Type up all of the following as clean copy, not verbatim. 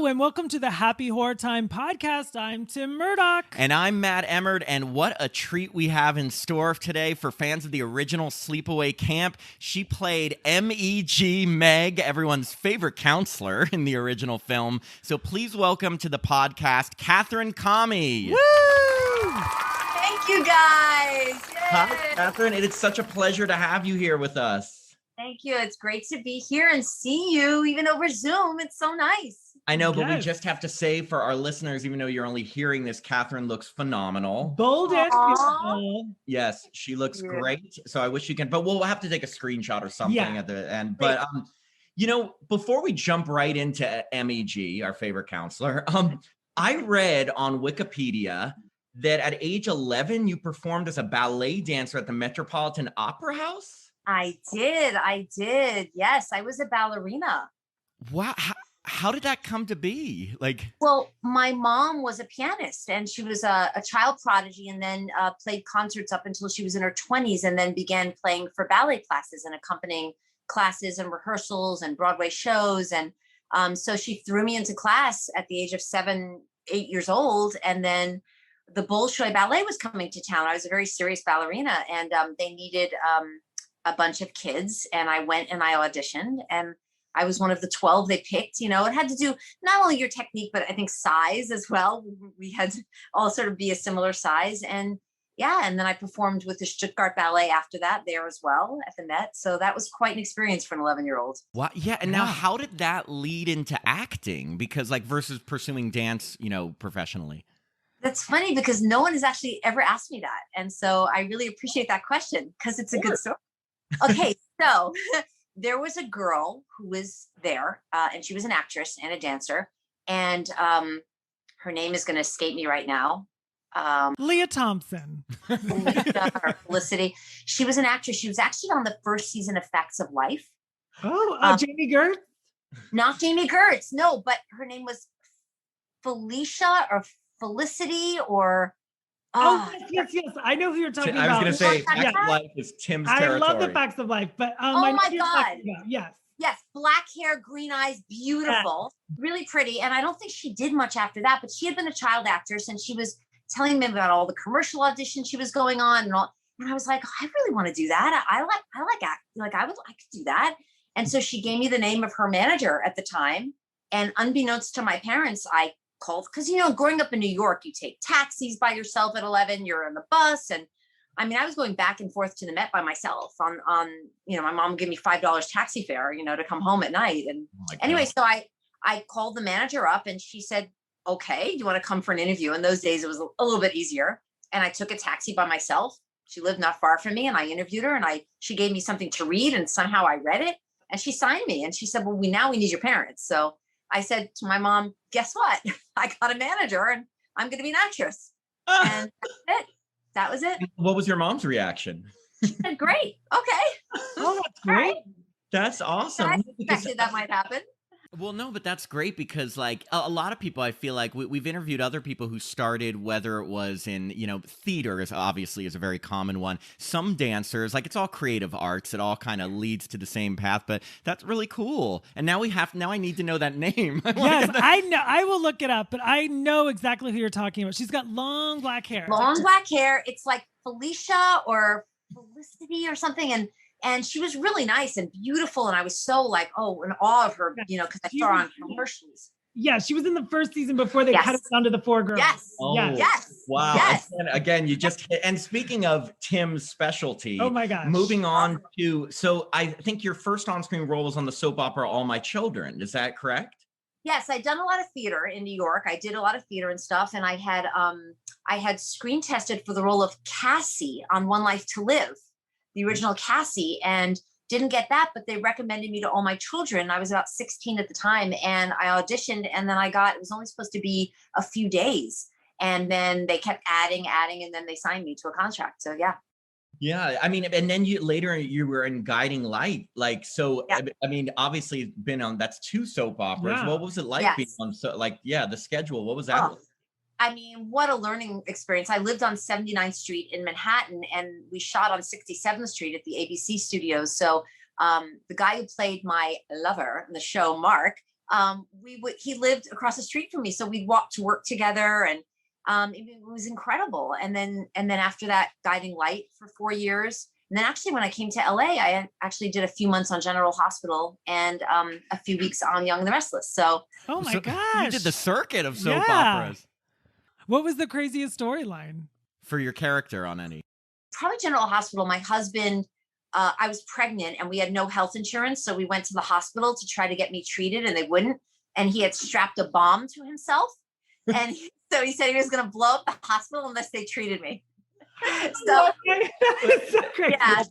Hello, and welcome to the Happy Horror Time podcast. I'm Tim Murdoch. And I'm Matt Emmerd, and what a treat we have in store today for fans of the original Sleepaway Camp. She played M.E.G. Meg, everyone's favorite counselor in the original film. So please welcome to the podcast, Katherine Kamhi. Woo! Thank you, guys. Yay. Hi, Katherine. It is such a pleasure to have you here with us. Thank you. It's great to be here and see you, even over Zoom. It's so nice. I know, but we just have to say for our listeners, even though you're only hearing this, Katherine looks phenomenal. Bold and beautiful. Yes, she looks great. So I wish you can, but we'll have to take a screenshot or something at the end. But, you know, before we jump right into MEG, our favorite counselor, I read on Wikipedia that at age 11, you performed as a ballet dancer at the Metropolitan Opera House. I did. Yes, I was a ballerina. Wow. How did that come to be? Well, my mom was a pianist and she was a child prodigy and then played concerts up until she was in her 20s and then began playing for ballet classes and accompanying classes and rehearsals and Broadway shows. And so she threw me into class at the age of 7, 8 years old. And then the Bolshoi Ballet was coming to town. I was a very serious ballerina and they needed a bunch of kids. And I went and I auditioned and I was one of the 12 they picked. You know, it had to do not only your technique, but I think size as well. We had to all sort of be a similar size. And and then I performed with the Stuttgart Ballet after that there as well at the Met. So that was quite an experience for an 11-year-old. Wow. Yeah. And now how did that lead into acting? Because versus pursuing dance, professionally. That's funny because no one has actually ever asked me that. And so I really appreciate that question because it's a good story. Okay. So there was a girl who was there and she was an actress and a dancer. And her name is going to escape me right now. Leah Thompson. Or Felicity. She was an actress. She was actually on the first season of Facts of Life. Oh, Jamie Gertz? Not Jamie Gertz. No, but her name was Felicia or Felicity or... yes. I know who you're talking about. I was going to say, Facts of Life is Tim's territory. I love the Facts of Life, but oh my God. Yes. Yes, black hair, green eyes, beautiful, really pretty. And I don't think she did much after that, but she had been a child actress and she was telling me about all the commercial auditions she was going on and all. And I was like, I really want to do that. I like acting. I could do that. And so she gave me the name of her manager at the time. And unbeknownst to my parents, I called because, growing up in New York, you take taxis by yourself at 11, you're on the bus. And I mean, I was going back and forth to the Met by myself on my mom gave me $5 taxi fare, to come home at night. And anyway, so I called the manager up and she said, okay, do you want to come for an interview? In those days, it was a little bit easier. And I took a taxi by myself. She lived not far from me and I interviewed her and she gave me something to read and somehow I read it and she signed me. And she said, well, we need your parents. So I said to my mom, guess what? I got a manager and I'm going to be an actress. And that's it. That was it. What was your mom's reaction? She said, great. Okay. Oh, that's great. Right. That's awesome. I expected that might happen. Well, no, but that's great because a lot of people, I feel like we've interviewed other people who started, whether it was in, theater is obviously is a very common one. Some dancers, it's all creative arts. It all kind of leads to the same path, but that's really cool. And now I need to know that name. Yes, I know. I will look it up, but I know exactly who you're talking about. She's got long black hair. Long black hair. It's like Felicia or Felicity or something. And she was really nice and beautiful. And I was so in awe of her, because I saw her on commercials. Yeah, she was in the first season before they cut it down to the 4 girls. Yes. Oh, yes. Wow. Yes. Again, you just hit. And speaking of Tim's specialty, oh my gosh. Moving on to, so I think your first on-screen role was on the soap opera All My Children. Is that correct? Yes, I'd done a lot of theater in New York. I did a lot of theater and stuff. And I had screen tested for the role of Cassie on One Life to Live, the original Cassie, and didn't get that, but they recommended me to All My Children. I was about 16 at the time and I auditioned and then it was only supposed to be a few days. And then they kept adding, and then they signed me to a contract. So yeah. Yeah. I mean, and then you were in Guiding Light. I mean, obviously that's 2 soap operas. Yeah. What was it like being on, the schedule? What was that? Oh. I mean, what a learning experience. I lived on 79th Street in Manhattan and we shot on 67th Street at the ABC studios. So the guy who played my lover in the show, Mark, he lived across the street from me, so we'd walk to work together, and it was incredible. And then after that, Guiding Light for 4 years. And then actually, when I came to LA, I actually did a few months on General Hospital and a few weeks on Young and the Restless. So, oh my gosh, you did the circuit of soap operas. What was the craziest storyline for your character on any? Probably General Hospital. My husband, I was pregnant and we had no health insurance. So we went to the hospital to try to get me treated and they wouldn't. And he had strapped a bomb to himself. And so he said he was going to blow up the hospital unless they treated me. So, so great. Yeah, that's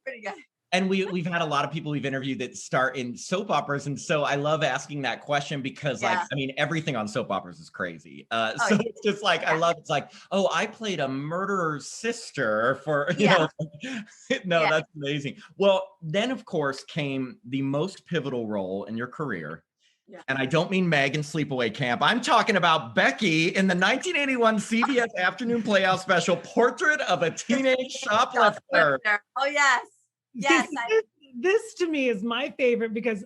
pretty good. And we've had a lot of people we've interviewed that start in soap operas. And so I love asking that question because like, I mean, everything on soap operas is crazy. It's just like, I love, it's like, oh, I played a murderer's sister for, you know, that's amazing. Well, then of course came the most pivotal role in your career. Yeah. And I don't mean Meg in Sleepaway Camp. I'm talking about Becky in the 1981 CBS afternoon playhouse special, Portrait of a Teenage Shoplifter. Oh, yes. Yes. This to me is my favorite because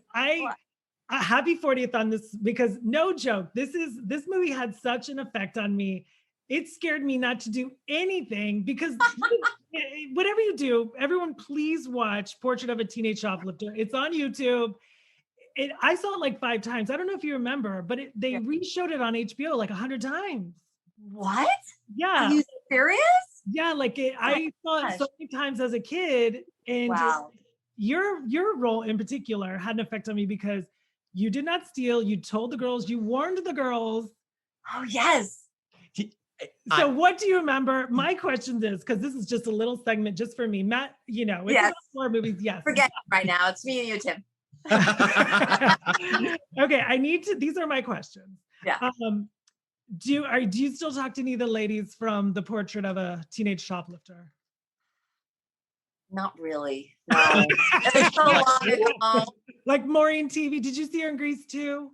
happy 40th on this, because no joke, this movie had such an effect on me. It scared me not to do anything because whatever you do, everyone please watch Portrait of a Teenage Shoplifter. It's on YouTube. I saw it like 5 times. I don't know if you remember, but they re-showed it on HBO like 100 times. What? Yeah. Are you serious? Yeah, like I saw it so many times as a kid, and your role in particular had an effect on me because you did not steal. You told the girls. You warned the girls. Oh yes. So what do you remember? My question is, because this is just a little segment just for me, Matt. You know, it's about horror movies. Yes. Forget it right now. It's me and you, Tim. Okay, these are my questions. Yeah. Do you still talk to any of the ladies from the Portrait of a Teenage Shoplifter? Not really. No. It's so long ago. Like Maureen TV. Did you see her in Grease too?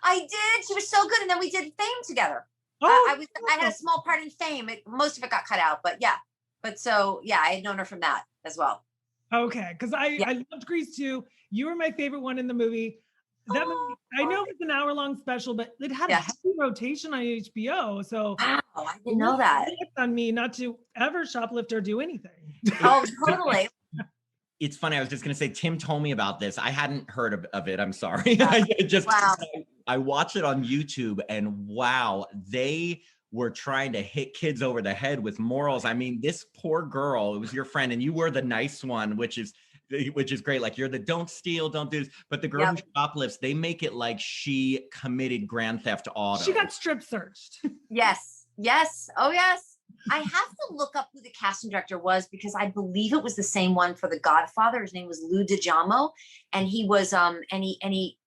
I did. She was so good. And then we did Fame together. Oh, I had a small part in Fame. Most of it got cut out, but yeah. But so yeah, I had known her from that as well. Okay, because I loved Grease too. You were my favorite one in the movie. That movie, I know it was an hour-long special, but it had a heavy rotation on HBO. So wow, I didn't know that. On me not to ever shoplift or do anything. Oh, totally. It's funny. I was just going to say, Tim told me about this. I hadn't heard of it. I'm sorry. I watched it on YouTube and wow, they were trying to hit kids over the head with morals. I mean, this poor girl, it was your friend and you were the nice one, which is great. Like you're the don't steal, don't do this. But the girl who shoplifts, they make it like she committed grand theft auto. She got strip searched. Yes. Yes. Oh, yes. I have to look up who the casting director was because I believe it was the same one for The Godfather. His name was Lou DiGiamo. And he was, and he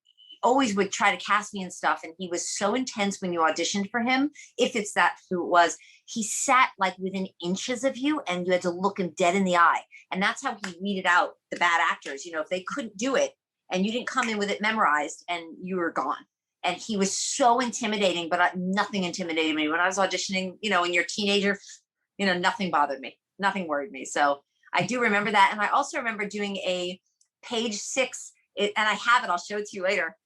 always would try to cast me and stuff. And he was so intense when you auditioned for him. If it's that who it was, he sat like within inches of you and you had to look him dead in the eye. And that's how he weeded out the bad actors. You know, if they couldn't do it and you didn't come in with it memorized and you were gone. And he was so intimidating, but nothing intimidated me. When I was auditioning, you know, when you're a teenager, you know, nothing bothered me. Nothing worried me. So I do remember that. And I also remember doing a page 6, and I have it. I'll show it to you later.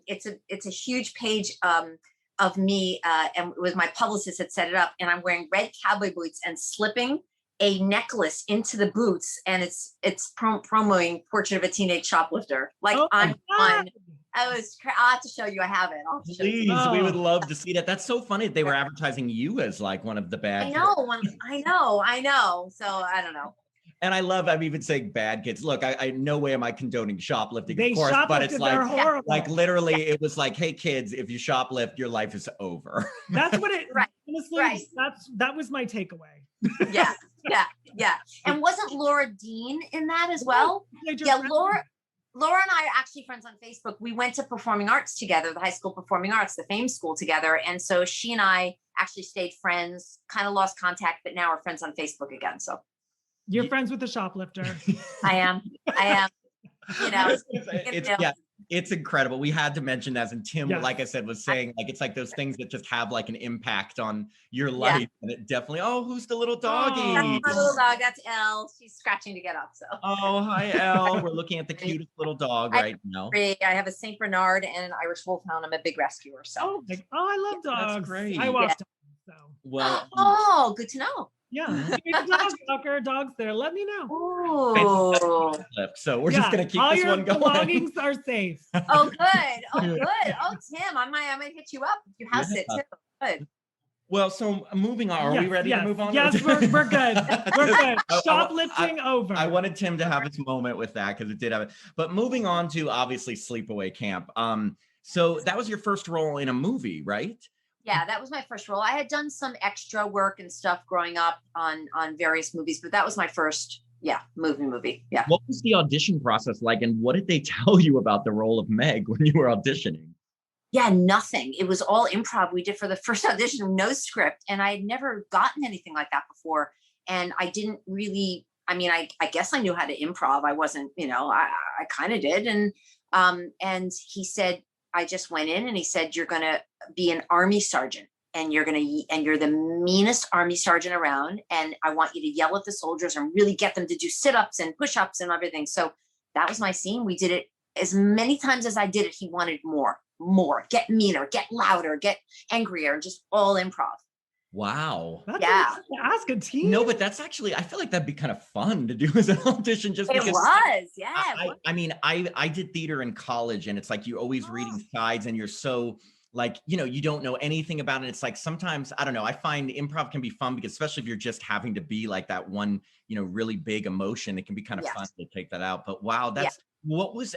It's a huge page of me, and it was my publicist that set it up. And I'm wearing red cowboy boots and slipping a necklace into the boots, and it's promoting Portrait of a Teenage Shoplifter. Like I'm on. I'll have to show you. I have it. Please, we would love to see that. That's so funny. They were advertising you as like one of the bad kids. I know. So I don't know. And I'm even saying bad kids. Look, I no way am I condoning shoplifting, of course, but it's like literally, it was like, hey kids, if you shoplift, your life is over. That's what it. Honestly, that was my takeaway. Yeah. And wasn't Laura Dean in that as well? Yeah, Laura and I are actually friends on Facebook. We went to performing arts together, the high school performing arts, the Fame school together. And so she and I actually stayed friends, kind of lost contact, but now we're friends on Facebook again. So you're friends with the shoplifter. I am. You know, It's incredible. We had to mention that, and Tim, Yes. like I said, was saying like it's like those things that just have like an impact on your life, and it definitely. Oh, who's the little doggy? Oh. My little dog, that's Elle. She's scratching to get up. So. Oh, hi, Elle. We're looking at the cutest little dog right now. I have a Saint Bernard and an Irish Wolfhound. I'm a big rescuer. So. I love dogs. That's great. I watch dogs. So. Well. Oh, good to know. Yeah. If you're a dog walker, dogs there, let me know. Oh. So we're just gonna keep all this your one going. belongings are safe. Oh, good. Oh, good. Oh, Tim, I might hit you up if you house it too. Good. Well, so moving on. Are we ready to move on? Yes, we're good. We're good. Shoplifting over. I wanted Tim to have his moment with that because it did have it. But moving on to obviously Sleepaway Camp. So that was your first role in a movie, right? Yeah, that was my first role. I had done some extra work and stuff growing up on various movies, but that was my first, movie. Yeah. What was the audition process like, and what did they tell you about the role of Meg when you were auditioning? Yeah, nothing. It was all improv. We did for the first audition, no script, and I had never gotten anything like that before. And I didn't really. I mean, I guess I knew how to improv. I wasn't, I kind of did. And he said, I just went in and he said, you're going to be an army sergeant and you're the meanest army sergeant around. And I want you to yell at the soldiers and really get them to do sit-ups and push-ups and everything. So that was my scene. We did it as many times as I did it. He wanted more, get meaner, get louder, get angrier, just all improv. Wow. That's yeah. Ask a team. No, but that's actually, I feel like that'd be kind of fun to do as an audition just because. It was, yeah. I mean, I did theater in college and it's like you're always reading sides and you're so like, you don't know anything about it. It's like sometimes, I don't know, I find improv can be fun because especially if you're just having to be like that one, really big emotion, it can be kind of fun to take that out. But wow, what was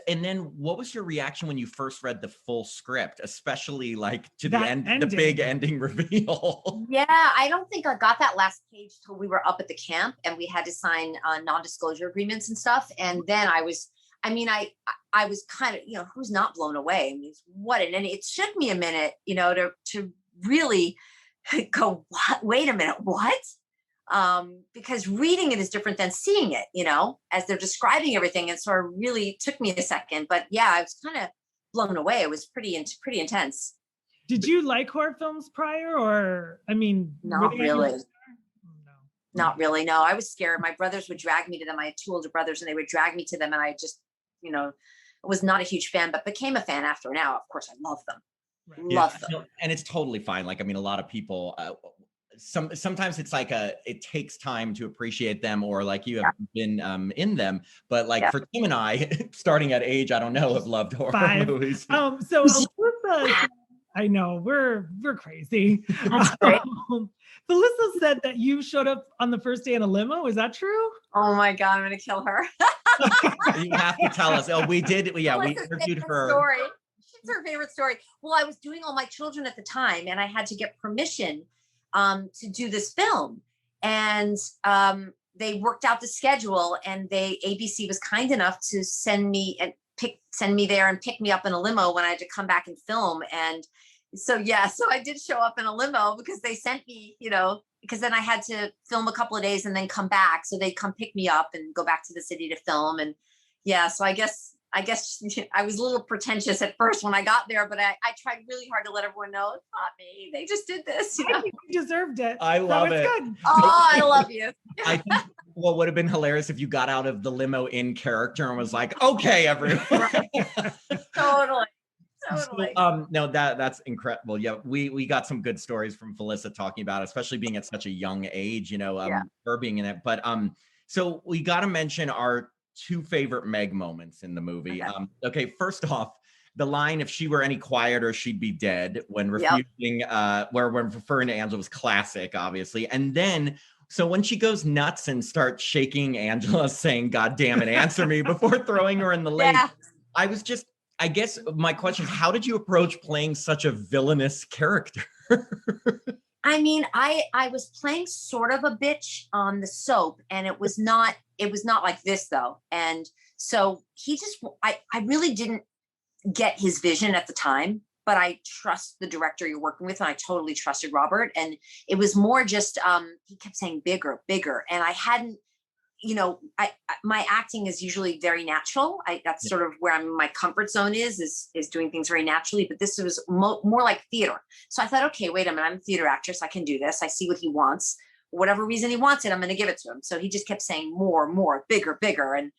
your reaction when you first read the full script, especially like to the end, the big ending reveal? Yeah, I don't think I got that last page till we were up at the camp and we had to sign non-disclosure agreements and stuff. And then I was kind of, who's not blown away? I mean, it took me a minute, to really go, what? Wait a minute, what? Because reading it is different than seeing it, as they're describing everything. And so it really took me a second, but yeah, I was kind of blown away. It was pretty intense. Did you like horror films prior or, not really. Not really. No, I was scared. My brothers would drag me to them. I had two older brothers and they would drag me to them. And I just, was not a huge fan, but became a fan after. Now, of course, I love them. Right. Love them. And it's totally fine. Like, a lot of people, sometimes it's like it takes time to appreciate them or like you have been in them. But like for Tim and I, starting at age, I don't know, have loved horror movies. So I know we're crazy. Felissa said that you showed up on the first day in a limo. Is that true? Oh my God, I'm gonna kill her. You have to tell us. Oh, we did. Yeah, we interviewed her. Story. She's her favorite story. Well, I was doing all my children at the time, and I had to get permission to do this film, and they worked out the schedule, and ABC was kind enough to send me there and pick me up in a limo when I had to come back and film. And so I did show up in a limo because they sent me, because then I had to film a couple of days and then come back. So they'd come pick me up and go back to the city to film. And so I guess I was a little pretentious at first when I got there, but I tried really hard to let everyone know it's not me. They just did this. I think you deserved it. I love it. Good. Oh, I love you. I think what would have been hilarious if you got out of the limo in character and was like, okay, everyone. Totally. So, no, that's incredible. Yeah, we got some good stories from Felissa talking about it, especially being at such a young age, her being in it. But so we got to mention our two favorite Meg moments in the movie. Okay, first off, the line, if she were any quieter, she'd be dead, when refusing, when referring to Angela, was classic, obviously. And then, so when she goes nuts and starts shaking Angela, saying, God damn it, answer me, before throwing her in the lake. I guess my question is, how did you approach playing such a villainous character? I was playing sort of a bitch on the soap, and it was not like this though. And so I really didn't get his vision at the time, but I trust the director you're working with, and I totally trusted Robert. And it was more just, he kept saying bigger, bigger. And I hadn't my acting is usually very natural. That's sort of where my comfort zone is doing things very naturally. But this was more like theater. So I thought, okay, wait a minute, I'm a theater actress. I can do this. I see what he wants. Whatever reason he wants it, I'm going to give it to him. So he just kept saying more, bigger, and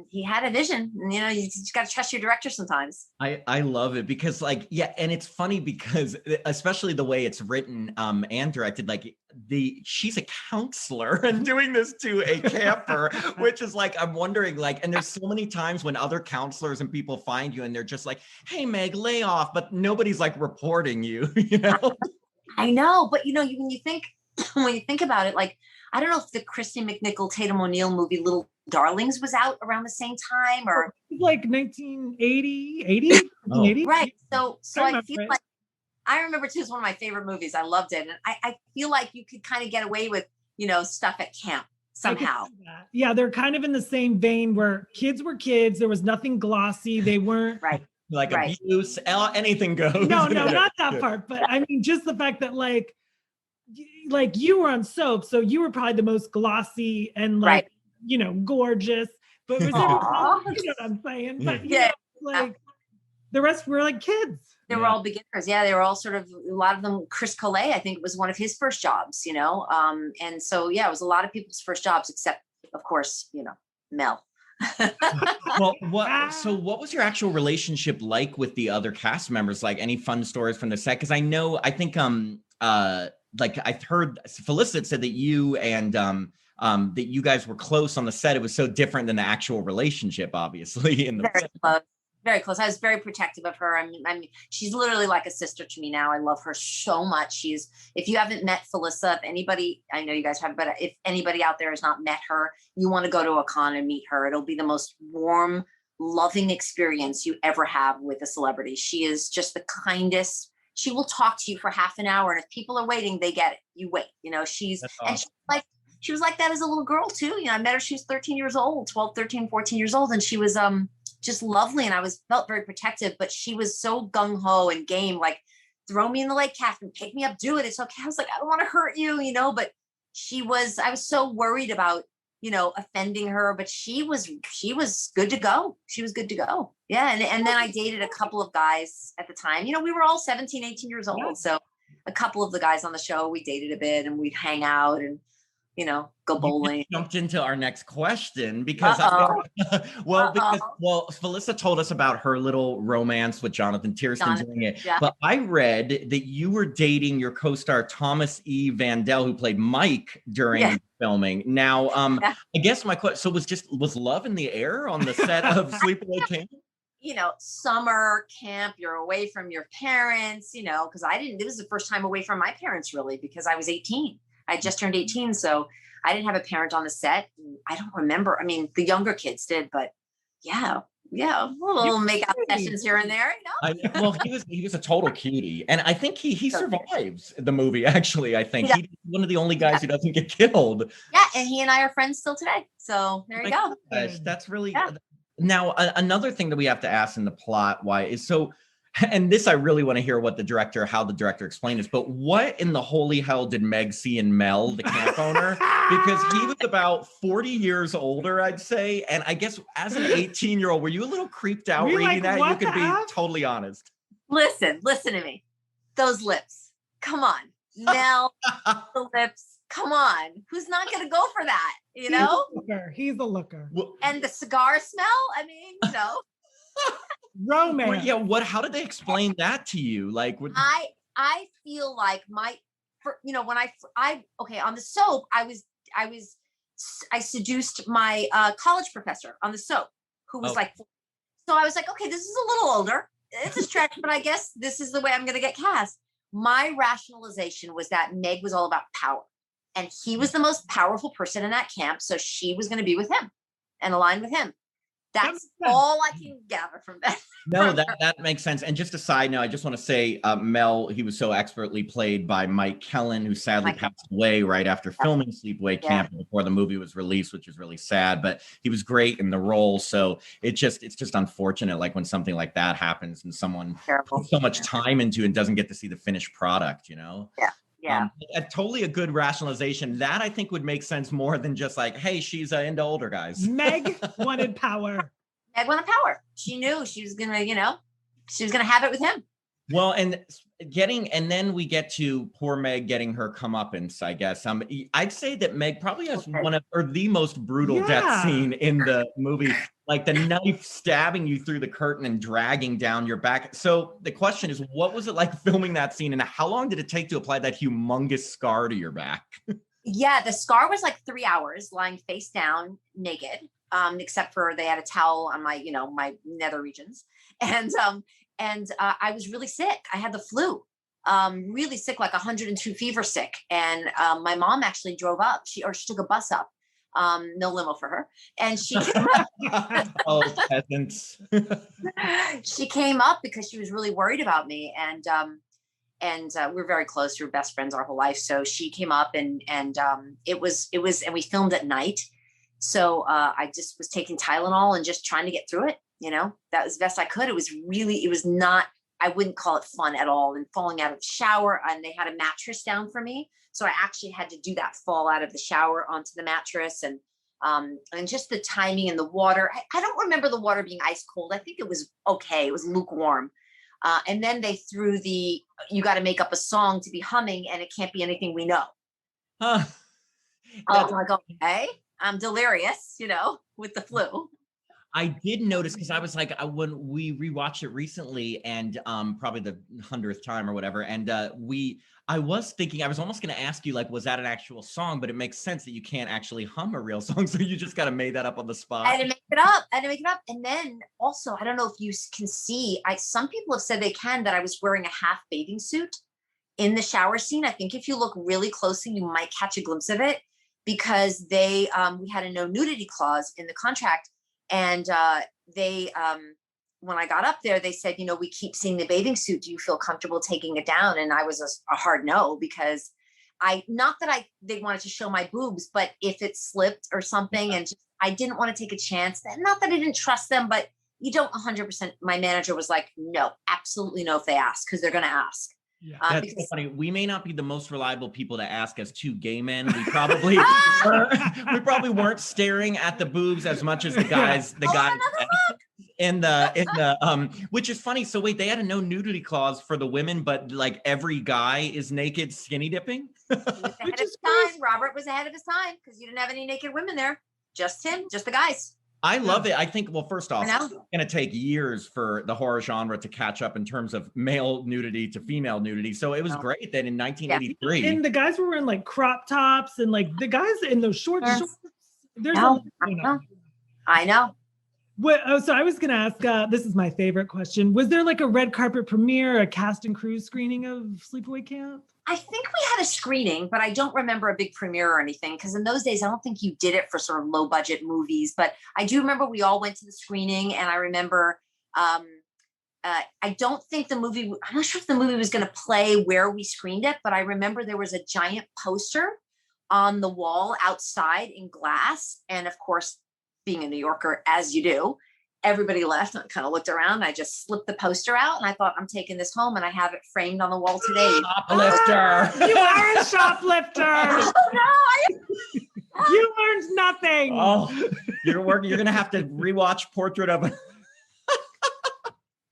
he had a vision. And, you just got to trust your director sometimes. I love it because and it's funny because especially the way it's written and directed, she's a counselor and doing this to a camper, which is I'm wondering and there's so many times when other counselors and people find you and they're just like, hey Meg, lay off, but nobody's reporting you, I know, but when you think about it, I don't know if the Christy McNichol, Tatum O'Neal movie Little Darlings was out around the same time or 1980. Right. So I feel I remember too, it's one of my favorite movies. I loved it. And I feel like you could kind of get away with, stuff at camp somehow. Yeah, they're kind of in the same vein where kids were kids. There was nothing glossy. They weren't abuse, anything goes. No, not that part. But I mean, just the fact that you were on soap, so you were probably the most glossy and gorgeous. But was everyone, what I'm saying? But the rest were kids. They were all beginners. Yeah, they were all sort of, a lot of them. Chris Collet, I think it was one of his first jobs. And so it was a lot of people's first jobs, except of course, Mel. Well, what was your actual relationship like with the other cast members? Any fun stories from the set? Because I think I've heard Felicity said that you and that you guys were close on the set. It was so different than the actual relationship, obviously. Very close. I was very protective of her. I mean, she's literally like a sister to me now. I love her so much. If you haven't met Felicity, if anybody, I know you guys have, but if anybody out there has not met her, you want to go to a con and meet her. It'll be the most warm, loving experience you ever have with a celebrity. She is just the kindest. She will talk to you for half an hour. And if people are waiting, they get it. You wait, she's she was like that as a little girl too. I met her, she was 13 years old, 12, 13, 14 years old. And she was, just lovely. And I felt very protective, but she was so gung-ho and game, throw me in the lake, Katherine, pick me up, do it. It's okay. I was like, I don't want to hurt you, but I was so worried about, offending her, but she was good to go. She was good to go. Yeah. And then I dated a couple of guys at the time, we were all 17, 18 years old. Yeah. So a couple of the guys on the show, we dated a bit and we'd hang out and, go bowling. You jumped into our next question because Felicity told us about her little romance with Jonathan Tiersten doing it. Yeah. But I read that you were dating your co-star Thomas E. Vandell, who played Mike during filming. Now, I guess my question, so was love in the air on the set of Sleepaway Camp? Summer camp, you're away from your parents, because it was the first time away from my parents really, because I was 18. I just turned 18, so I didn't have a parent on the set. I don't remember. I mean, the younger kids did, but yeah, little make-out sessions here and there. Well, he was a total cutie, and I think he survives the movie. Actually, I think he's one of the only guys who doesn't get killed. Yeah, and he and I are friends still today. So there you go. Gosh, that's really now another thing that we have to ask in the plot. Why is so? And this, I really want to hear how the director explained this, but what in the holy hell did Meg see in Mel, the camp owner? Because he was about 40 years older, I'd say. And I guess as an 18-year-old, were you a little creeped out reading that? You could be totally honest. Listen to me. Those lips. Come on. Mel, the lips. Come on. Who's not going to go for that? He's a looker. And the cigar smell? I mean, romance. Yeah, how did they explain that to you? I feel like when on the soap, I seduced my college professor on the soap who was so I was like, okay, this is a little older. It's a stretch, but I guess this is the way I'm going to get cast. My rationalization was that Meg was all about power and he was the most powerful person in that camp. So she was going to be with him and align with him. That's all I can gather from that. No, that makes sense. And just a side note, I just want to say, Mel, he was so expertly played by Mike Kellen, who sadly passed away right after filming Sleepaway Camp before the movie was released, which is really sad. But he was great in the role. So it's just unfortunate, when something like that happens and someone puts so much time into and doesn't get to see the finished product, Yeah. Yeah. Totally a good rationalization. That I think would make sense more than just like, hey, she's into older guys. Meg wanted power. Meg wanted power. She knew she was gonna, she was gonna have it with him. Well, and then we get to poor Meg getting her comeuppance, I guess. I'd say that Meg probably has one of, or the most brutal death scene in the movie, like the knife stabbing you through the curtain and dragging down your back. So the question is, what was it like filming that scene, and how long did it take to apply that humongous scar to your back? Yeah, the scar was like 3 hours, lying face down, naked, except for they had a towel on my, my nether regions, and I was really sick. I had the flu, really sick, like 102 fever sick. And my mom actually drove up. She took a bus up, no limo for her. And she oh, peasants. She came up because she was really worried about me. And we're very close. We were best friends our whole life. So she came up and it was, and we filmed at night. So I just was taking Tylenol and just trying to get through it. That was the best I could. It was not, I wouldn't call it fun at all. And falling out of the shower, and they had a mattress down for me. So I actually had to do that, fall out of the shower onto the mattress, and just the timing and the water. I don't remember the water being ice cold. I think it was okay. It was lukewarm. And then they threw you got to make up a song to be humming, and it can't be anything we know. Huh. I was like, okay, I'm delirious, with the flu. I did notice, because I was like, when we rewatched it recently, and probably the 100th time or whatever, and I was thinking, I was almost going to ask you, like, was that an actual song? But it makes sense that you can't actually hum a real song, so you just got to make that up on the spot. I had to make it up. And then also, I don't know if you can see, some people have said they can, that I was wearing a half bathing suit in the shower scene. I think if you look really closely, you might catch a glimpse of it, because we had a no nudity clause in the contract. And when I got up there, they said, we keep seeing the bathing suit. Do you feel comfortable taking it down? And I was a hard no, because not that they wanted to show my boobs, but if it slipped or something, and I didn't want to take a chance. Not that I didn't trust them, but you don't 100%. My manager was like, no, absolutely no, if they ask, because they're going to ask. Yeah. That's so funny. We may not be the most reliable people to ask as two gay men. We probably weren't staring at the boobs as much as the guys. In the which is funny. So wait, they had a no nudity clause for the women, but like every guy is naked skinny dipping. Ahead of his time. Robert was ahead of his time, because you didn't have any naked women there. Just him, just the guys. I love it. I think, well, first off, it's going to take years for the horror genre to catch up in terms of male nudity to female nudity. So it was great that in 1983. And the guys were wearing like crop tops, and like the guys in those shorts. There's I know. So I was going to ask, this is my favorite question. Was there like a red carpet premiere, a cast and crew screening of Sleepaway Camp? I think we had a screening, but I don't remember a big premiere or anything, because in those days, I don't think you did it for sort of low budget movies. But I do remember we all went to the screening, and I remember, I don't think I'm not sure if the movie was going to play where we screened it, but I remember there was a giant poster on the wall outside in glass. And of course, being a New Yorker, as you do, everybody left, and I kind of looked around. I just slipped the poster out, and I thought, I'm taking this home, and I have it framed on the wall today. Shoplifter. You are a shoplifter. Oh no! You learned nothing. Oh, you're going to have to rewatch Portrait of.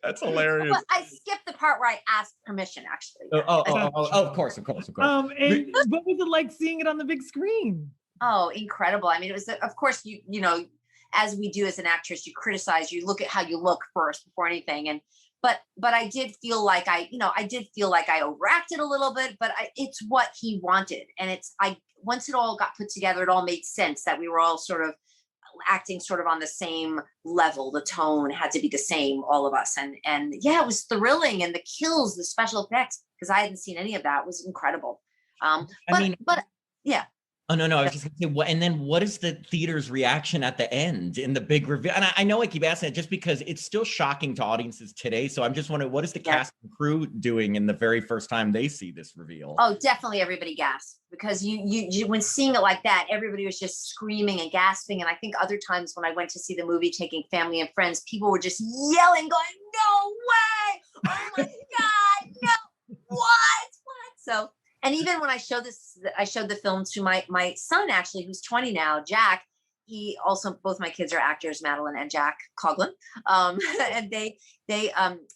That's hilarious. Well, I skipped the part where I asked permission, actually. Of course. And what was it like seeing it on the big screen? Oh, incredible. I mean, it was, of course, you know, as we do as an actress, you criticize, you look at how you look first before anything. But I did feel like I overacted a little bit, but it's what he wanted. And once it all got put together, it all made sense that we were all sort of acting sort of on the same level. The tone had to be the same, all of us. And yeah, it was thrilling. And the kills, the special effects, because I hadn't seen any of that, was incredible. But yeah. Oh, no. I was just going to say, and then what is the theater's reaction at the end in the big reveal? And I know I keep asking it just because it's still shocking to audiences today. So I'm just wondering, what is the cast and crew doing in the very first time they see this reveal? Oh, definitely everybody gasped, because you when seeing it like that, everybody was just screaming and gasping. And I think other times when I went to see the movie, taking family and friends, people were just yelling, going, "No way! Oh my God, no! What?" So And even when I showed the film to my son, actually, who's 20 now, Jack. He also, both my kids are actors, Madeline and Jack Coughlin. And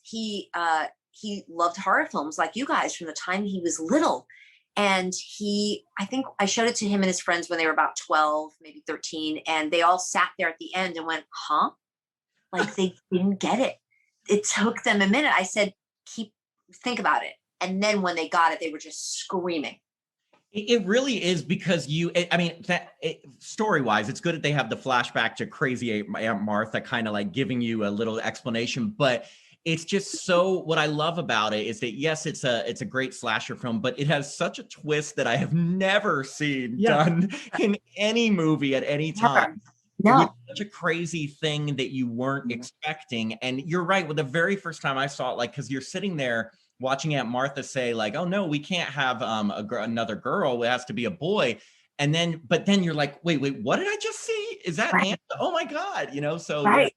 he loved horror films like you guys from the time he was little. And I think I showed it to him and his friends when they were about 12, maybe 13. And they all sat there at the end and went, huh? Like they didn't get it. It took them a minute. I said, think about it. And then when they got it, they were just screaming. It really is, because story-wise, it's good that they have the flashback to crazy Aunt Martha kind of like giving you a little explanation, but it's just so, what I love about it is that, yes, it's a great slasher film, but it has such a twist that I have never seen done in any movie at any time. No. With such a crazy thing that you weren't expecting. And you're right, with the very first time I saw it, like, because you're sitting there watching Aunt Martha say like, oh no, we can't have another girl, it has to be a boy. And then, but then you're like, wait, what did I just see? Is that Aunt? Oh my God, so. Right.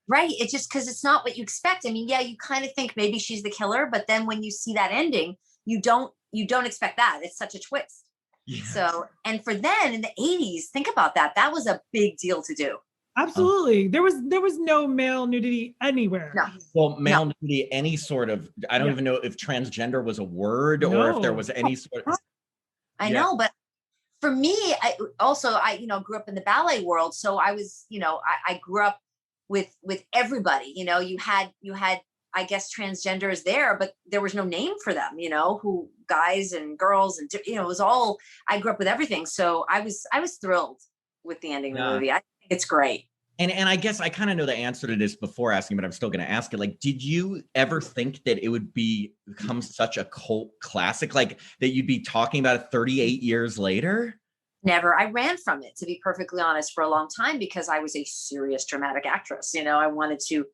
Right. It's just because it's not what you expect. I mean, yeah, you kind of think maybe she's the killer, but then when you see that ending, you don't expect that. It's such a twist. Yes. So, and for then in the 80s, think about that. That was a big deal to do. Absolutely. There was no male nudity anywhere. No. Well, male nudity, any sort of, I don't even know if transgender was a word or if there was any sort of. I know, but for me, I grew up in the ballet world. So I was, I grew up with everybody, you had, I guess, transgenders there, but there was no name for them, who guys and girls and, it was all, I grew up with everything. So I was thrilled with the ending of the movie. I think it's great. And I guess I kind of know the answer to this before asking, but I'm still going to ask it. Like, did you ever think that it would become such a cult classic, like that you'd be talking about it 38 years later? Never. I ran from it, to be perfectly honest, for a long time because I was a serious dramatic actress. I wanted to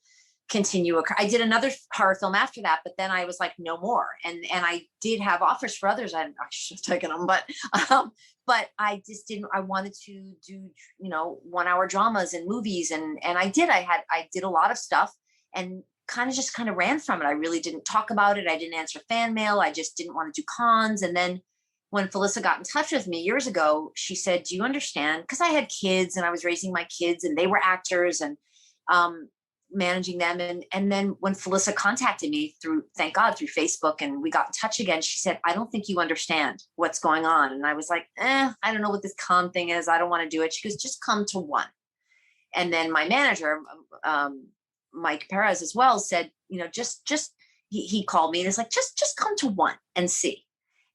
continue. I did another horror film after that, but then I was like, no more. And I did have offers for others. I should have taken them, but I just didn't. I wanted to do 1 hour dramas and movies, and I did. I did a lot of stuff and kind of ran from it. I really didn't talk about it. I didn't answer fan mail. I just didn't want to do cons. And then when Felissa got in touch with me years ago, she said, do you understand? Because I had kids and I was raising my kids and they were actors and managing them. And then when Felissa contacted me thank God, through Facebook, and we got in touch again, she said, I don't think you understand what's going on. And I was like, I don't know what this con thing is. I don't want to do it. She goes, just come to one. And then my manager, Mike Perez as well, said, he called me and it's like, just come to one and see.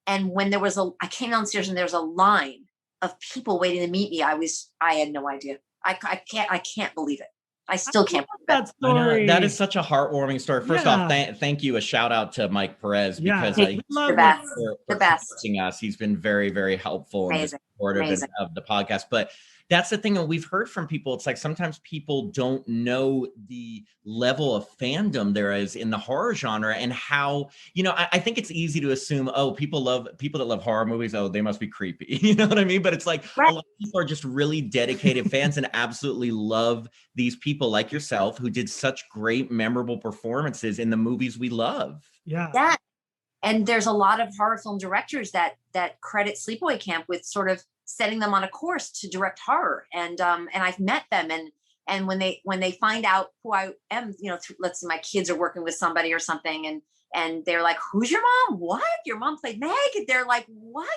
And when I came downstairs and there was a line of people waiting to meet me, I had no idea. I can't believe it. I still can't believe that story. That is such a heartwarming story. First off, thank you. A shout out to Mike Perez, because the best. The best. Us. He's been very, very helpful and supportive of the podcast. But that's the thing that we've heard from people. It's like sometimes people don't know the level of fandom there is in the horror genre, and how, I think it's easy to assume, people that love horror movies, they must be creepy. You know what I mean? But it's like a lot of people are just really dedicated fans and absolutely love these people like yourself who did such great, memorable performances in the movies we love. Yeah. And there's a lot of horror film directors that credit Sleepaway Camp with sort of setting them on a course to direct horror. And I've met them, and when they find out who I am, let's say my kids are working with somebody or something, and they're like, who's your mom? What? Your mom played Meg? And they're like, what?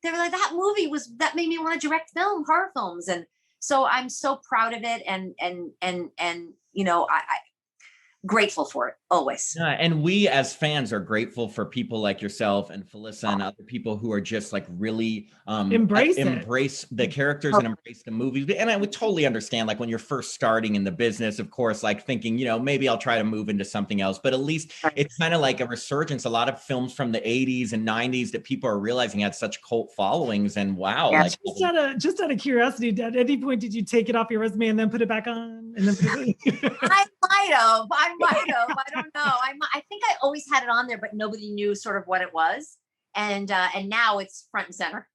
They're like, that movie that made me want to direct horror films. And so I'm so proud of it. And I grateful for it always. And we as fans are grateful for people like yourself and Felissa and other people who are just like really embrace the characters and embrace the movies. And I would totally understand, like when you're first starting in the business, of course, like thinking, maybe I'll try to move into something else, but at least it's kind of like a resurgence. A lot of films from the 80s and 90s that people are realizing had such cult followings, and wow. Yeah. Like, just out of curiosity, at any point did you take it off your resume and then put it back on? And then I might have. I don't know. I think I always had it on there, but nobody knew sort of what it was. And now it's front and center.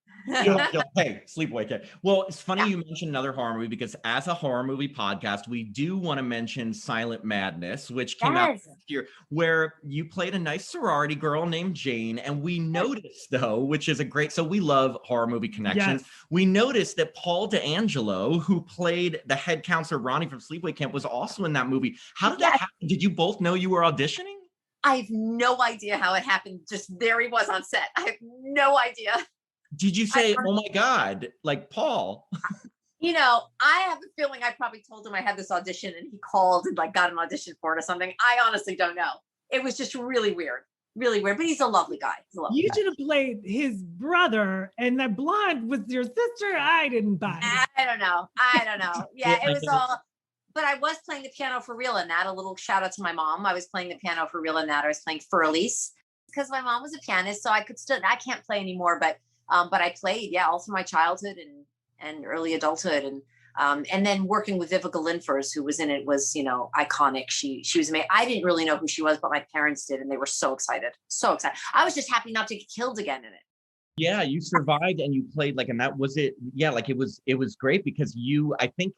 Hey, Sleepaway Camp. Well, it's funny you mentioned another horror movie because as a horror movie podcast, we do want to mention Silent Madness, which came out last year, where you played a nice sorority girl named Jane. And we noticed, though, which is a great, so we love horror movie connections. Yes. We noticed that Paul D'Angelo, who played the head counselor Ronnie from Sleepaway Camp, was also in that movie. How did that happen? Did you both know you were auditioning? I have no idea how it happened. Just there he was on set. I have no idea. Did you say, oh my God, like Paul? You know, I have a feeling I probably told him I had this audition and he called and like got an audition for it or something. I honestly don't know. It was just really weird, but he's a lovely guy. You should have played his brother and that blonde was your sister. I didn't buy it. I don't know. Yeah, it was all, but I was playing the piano for real in that. A little shout out to my mom. I was playing the piano for real in that. I was playing Furley's because my mom was a pianist. So I can't play anymore, but I played, all through my childhood and early adulthood. And then working with Vivica Lindfors, who was in it, was, iconic. She was amazing. I didn't really know who she was, but my parents did. And they were so excited. So excited. I was just happy not to get killed again in it. Yeah, you survived and you played and that was it. Yeah, it was great because I think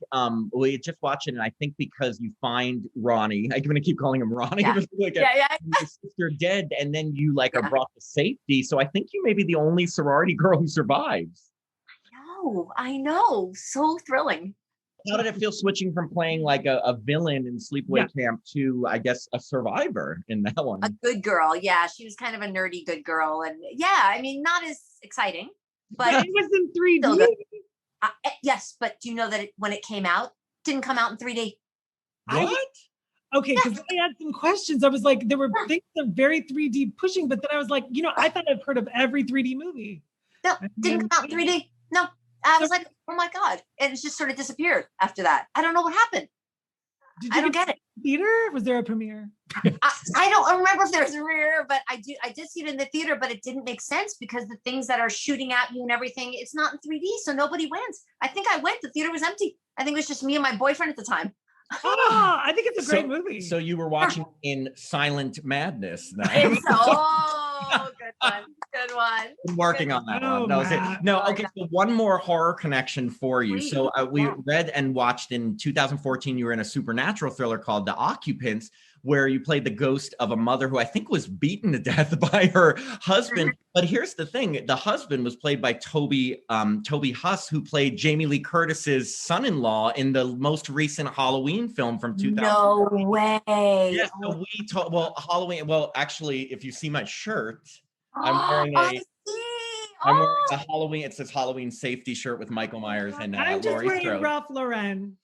we just watched it and I think because you find Ronnie, I'm going to keep calling him Ronnie. Yeah. Your sister dead and then you are brought to safety. So I think you may be the only sorority girl who survives. I know. So thrilling. How did it feel switching from playing like a villain in Sleepaway Camp to, I guess, a survivor in that one? A good girl. Yeah. She was kind of a nerdy good girl. And not as exciting, but it was in 3D. Yes. But do you know that when it came out, didn't come out in 3D? What? Okay. Because I had some questions. I was like, there were things that very 3D pushing, but then I was like, I thought I've heard of every 3D movie. No, didn't come out in 3D. No. I was like, oh my God. And it just sort of disappeared after that. I don't know what happened. I don't get it. Theater? Was there a premiere? I don't remember if there was a premiere, but I did see it in the theater, but it didn't make sense because the things that are shooting at you and everything, it's not in 3D. So nobody went. I think I went. The theater was empty. I think it was just me and my boyfriend at the time. Oh, I think it's a great movie. So you were watching in Silent Madness now. Good one. I'm working on that one. Okay. So one more horror connection for you. So we read and watched in 2014, you were in a supernatural thriller called The Occupants, where you played the ghost of a mother who I think was beaten to death by her husband. But here's the thing. The husband was played by Toby Huss, who played Jamie Lee Curtis's son-in-law in the most recent Halloween film from 2000. No way. Yes, so Halloween. Well, actually, if you see my shirt, I'm wearing a Halloween. It says Halloween safety shirt with Michael Myers and I'm just Laurie wearing Strode. Ralph Lauren.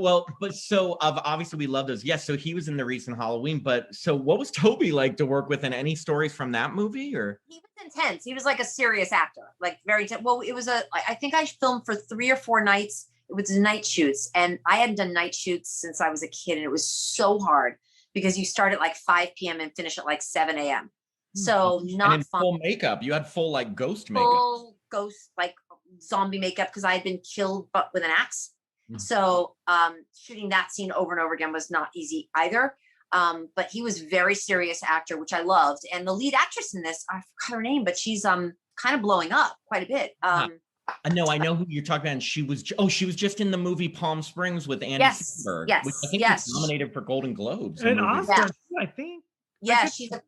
But so obviously we love those. Yes, so he was in the recent Halloween. But so what was Toby like to work with? And any stories from that movie? Or he was intense. He was like a serious actor, like very. It was I think I filmed for 3 or 4 nights. It was night shoots, and I hadn't done night shoots since I was a kid, and it was so hard because you start at like 5 p.m. and finish at like 7 a.m. So not and fun. Full makeup. You had full ghost makeup. Full ghost zombie makeup because I had been killed but with an axe. So shooting that scene over and over again was not easy either. But he was very serious actor, which I loved. And the lead actress in this, I forgot her name, but she's kind of blowing up quite a bit. No, I know who you're talking about. And she was just in the movie Palm Springs with Andy Samberg, which I think was nominated for Golden Globes. And Oscar, I think. Yeah, she's a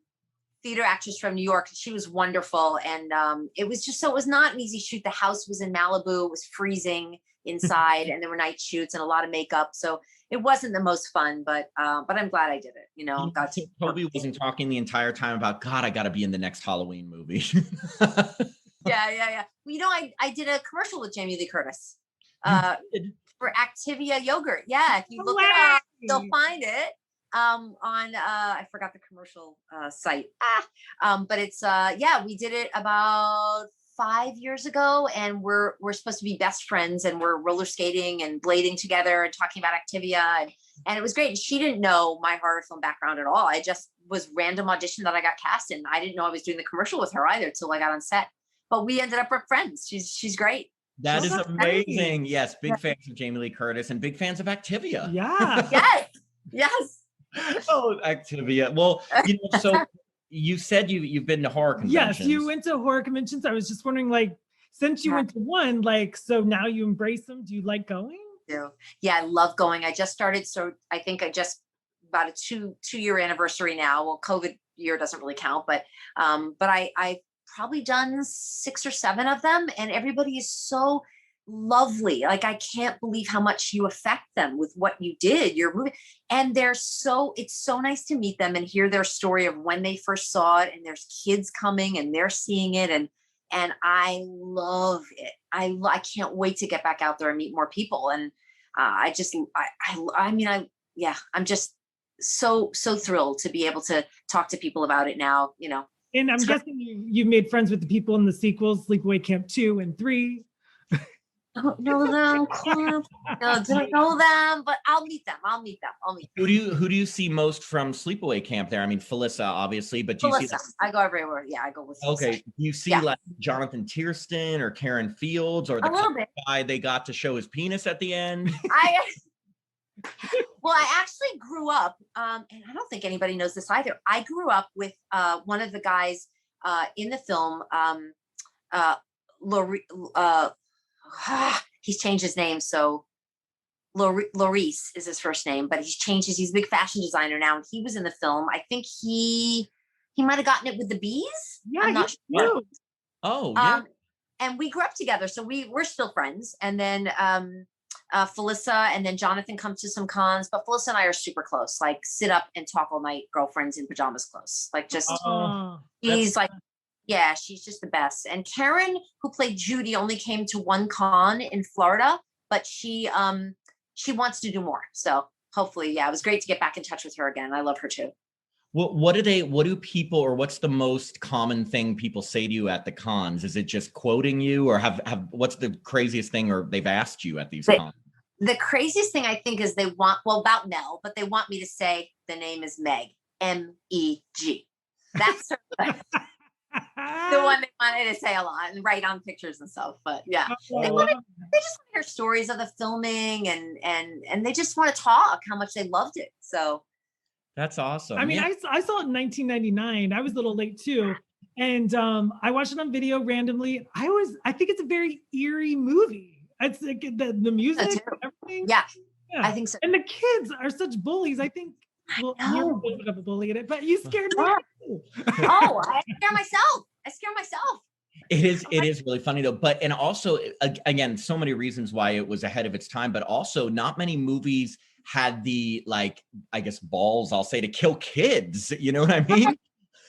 theater actress from New York. She was wonderful. And it was not an easy shoot. The house was in Malibu. It was freezing inside and there were night shoots and a lot of makeup. So it wasn't the most fun, but I'm glad I did it. Toby wasn't talking the entire time about, God, I got to be in the next Halloween movie. Yeah. Well, I did a commercial with Jamie Lee Curtis for Activia yogurt. Yeah. If you look it up, you'll find it on I forgot the commercial site. But it's we did it about 5 years ago, and we're supposed to be best friends, and we're roller skating and blading together and talking about Activia, and it was great. And she didn't know my horror film background at all. I just was random audition that I got cast in. I didn't know I was doing the commercial with her either till I got on set. But we ended up friends. She's great. That is amazing. Yes, big fans of Jamie Lee Curtis and big fans of Activia. Yeah. Yes. Oh, Activia. Well, so you said you've been to horror conventions. Yes, you went to horror conventions. I was just wondering, like, since you went to one, like, so now you embrace them. Do you like going? Yeah, I love going. I just started, so I think I just about a two-year anniversary now. Well, COVID year doesn't really count, but I've probably done 6 or 7 of them, and everybody is so lovely. Like, I can't believe how much you affect them with what you did, your movie. And it's so nice to meet them and hear their story of when they first saw it, and there's kids coming and they're seeing it, and I love it. I can't wait to get back out there and meet more people. And I'm just so thrilled to be able to talk to people about it now, And I'm guessing you've made friends with the people in the sequels, Sleepaway Camp 2 and 3. I don't know them. Don't know them, but I'll meet them. Who do you see most from Sleepaway Camp there? I mean, Felissa, obviously, but do you see? I go everywhere. Yeah, I go with Felissa. Okay, do you see like Jonathan Tiersten or Karen Fields or the guy they got to show his penis at the end? Well, I actually grew up, and I don't think anybody knows this either. I grew up with one of the guys in the film, he's changed his name, so Laurice is his first name, but he's a big fashion designer now, and he was in the film. I think he might have gotten it with the bees. Yeah, I'm not sure. Oh, yeah. And we grew up together, so we're still friends. And then Felissa and then Jonathan come to some cons, but Felissa and I are super close, like sit up and talk all night, girlfriends in pajamas close. Like just he's like, yeah, she's just the best. And Karen, who played Judy, only came to one con in Florida, but she wants to do more. So hopefully, yeah, it was great to get back in touch with her again. I love her too. What do people, or what's the most common thing people say to you at the cons? Is it just quoting you, or what's the craziest thing or they've asked you at these cons? The craziest thing I think is about Mel, but they want me to say the name is Meg, M-E-G. That's the one they wanted to say a lot and write on pictures and stuff. But yeah, they just want to hear stories of the filming and they just want to talk how much they loved it. So that's awesome. I mean, I saw it in 1999. I was a little late too. And I watched it on video randomly. I think it's a very eerie movie. It's like the music and everything. Yeah, I think so. And the kids are such bullies. I think you're a little bit of a bully in it, but you scared me. Oh, I scare myself. It is really funny though. But, and also again, so many reasons why it was ahead of its time, but also not many movies had the, like, I guess balls, I'll say, to kill kids. You know what I mean?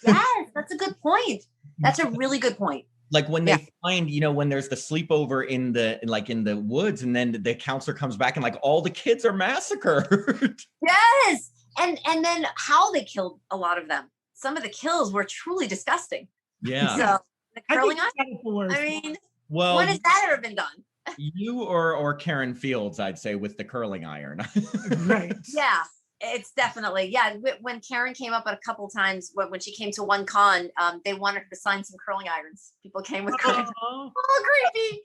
Yes, that's a good point. That's a really good point. Like when they find, when there's the sleepover in the woods, and then the counselor comes back and like all the kids are massacred. Yes. And then how they killed a lot of them. Some of the kills were truly disgusting. Yeah. So the curling iron, I mean, well, when has that ever been done? You or Karen Fields, I'd say, with the curling iron. Right. Yeah, it's definitely. Yeah. When Karen came up a couple times, when she came to one con, they wanted her to sign some curling irons. People came with curling irons. Oh, creepy.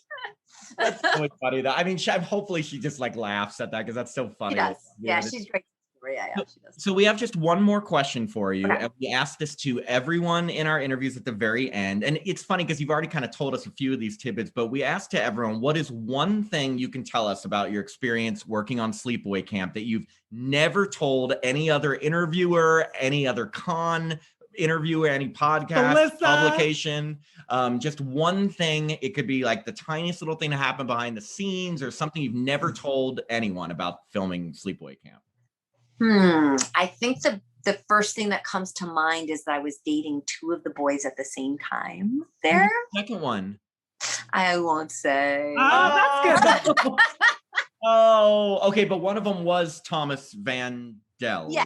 That's so funny though. I mean, hopefully she just like laughs at that because that's so funny. She does. Yeah, she's great. Yeah, she does. So we have just one more question for you. Okay. And we asked this to everyone in our interviews at the very end. And it's funny because you've already kind of told us a few of these tidbits, but we asked to everyone, what is one thing you can tell us about your experience working on Sleepaway Camp that you've never told any other interviewer, any other con interviewer, any podcast, publication? Just one thing. It could be like the tiniest little thing that happened behind the scenes or something you've never told anyone about filming Sleepaway Camp. I think the first thing that comes to mind is that I was dating 2 of the boys at the same time there. Second one. I won't say. Oh, that's good. Oh, okay. But one of them was Thomas Van Dell. Yeah.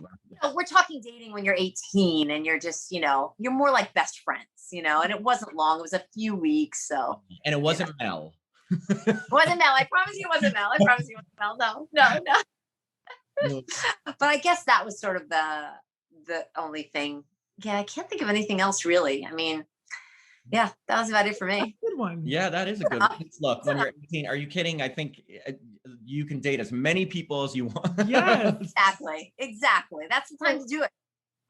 We're talking dating when you're 18 and you're just, you're more like best friends, and it wasn't long. It was a few weeks. So. And it wasn't Mel. It wasn't Mel. I promise you it wasn't Mel. No. But I guess that was sort of the only thing. Yeah, I can't think of anything else really. I mean, yeah, that was about it for me. Good one. Yeah, that is a good one. Look, when you're 18, are you kidding? I think you can date as many people as you want. Yes. Exactly. That's the time to do it.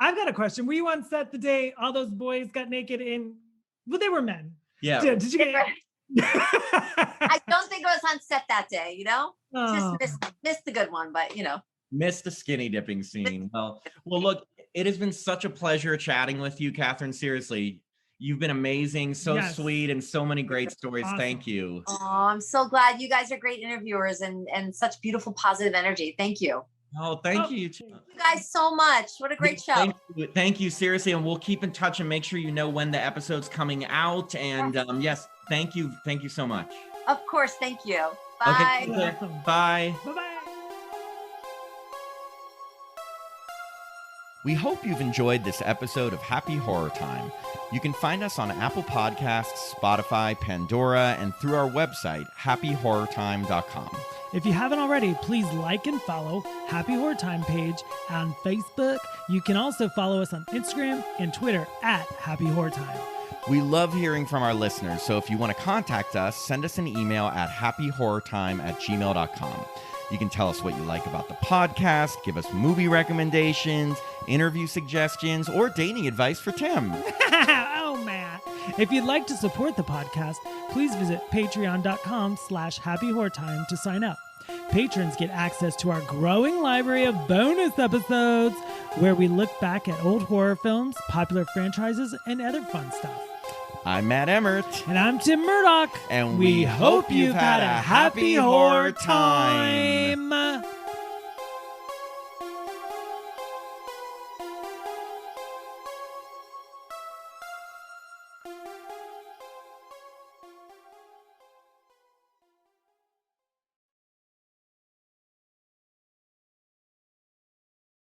I've got a question. Were you on set the day all those boys got naked in? Well, they were men. Yeah. Did you get? I don't think I was on set that day. Oh. Just missed the good one, but Missed the skinny dipping scene. Well, look, it has been such a pleasure chatting with you, Katherine. Seriously, you've been amazing, so sweet, and so many great stories. Awesome. Thank you. Oh, I'm so glad. You guys are great interviewers and such beautiful positive energy. Thank you. Oh, thank you. Thank you guys so much. What a great show. Thank you, seriously, and we'll keep in touch and make sure you know when the episode's coming out. And yes, thank you so much. Of course, thank you. Bye. Okay, bye. Bye-bye. We hope you've enjoyed this episode of Happy Horror Time. You can find us on Apple Podcasts, Spotify, Pandora, and through our website, happyhorrortime.com. If you haven't already, please like and follow Happy Horror Time page on Facebook. You can also follow us on Instagram and Twitter at Happy Horror Time. We love hearing from our listeners, so if you want to contact us, send us an email at happyhorrortime@gmail.com. You can tell us what you like about the podcast, give us movie recommendations, interview suggestions, or dating advice for Tim. Oh, man. If you'd like to support the podcast, please visit patreon.com/happyhorrortime to sign up. Patrons get access to our growing library of bonus episodes where we look back at old horror films, popular franchises, and other fun stuff. I'm Matt Emmert. And I'm Tim Murdoch. And we hope you've had a happy horror time.